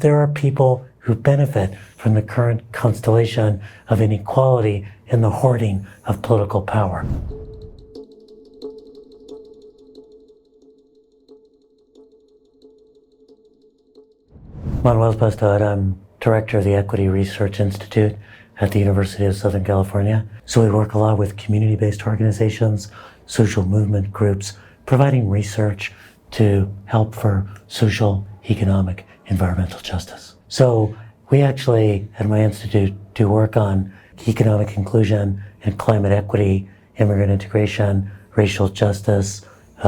there are people who benefit from the current constellation of inequality and the hoarding of political power. Manuel Pastor, I'm director of the Equity Research Institute at the University of Southern California. So we work a lot with community-based organizations, social movement groups, providing research to help for social, economic, environmental justice. So we actually, at my institute, do work on economic inclusion and climate equity, immigrant integration, racial justice,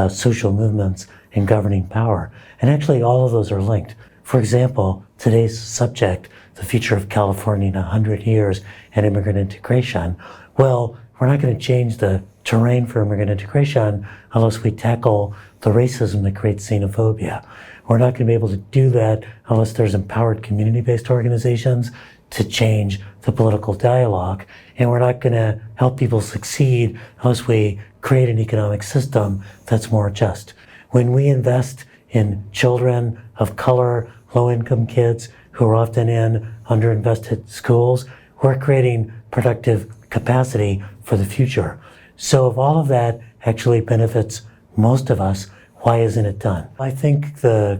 social movements, and governing power. And actually all of those are linked. For example, today's subject, the future of California in 100 years and immigrant integration. Well, we're not going to change the terrain for immigrant integration unless we tackle the racism that creates xenophobia. We're not going to be able to do that unless there's empowered community-based organizations to change the political dialogue. And we're not going to help people succeed unless we create an economic system that's more just. When we invest in children of color, low-income kids who are often in underinvested schools, we're creating productive capacity for the future. So if all of that actually benefits most of us, why isn't it done? I think the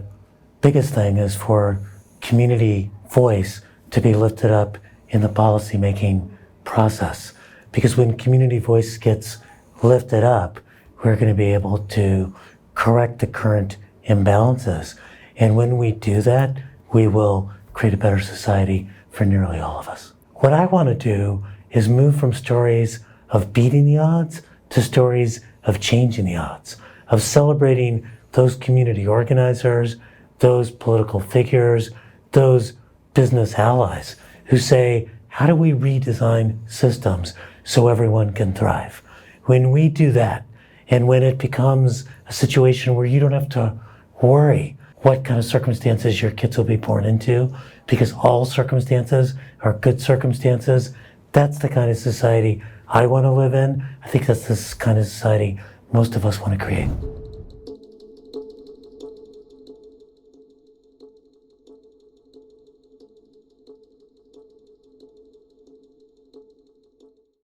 biggest thing is for community voice to be lifted up in the policymaking process. Because when community voice gets lifted up, we're going to be able to correct the current imbalances. And when we do that, we will create a better society for nearly all of us. What I want to do is move from stories of beating the odds to stories of changing the odds, of celebrating those community organizers, those political figures, those business allies who say, how do we redesign systems so everyone can thrive? When we do that, and when it becomes a situation where you don't have to worry what kind of circumstances your kids will be born into, because all circumstances are good circumstances, that's the kind of society I want to live in. I think that's the kind of society most of us want to create.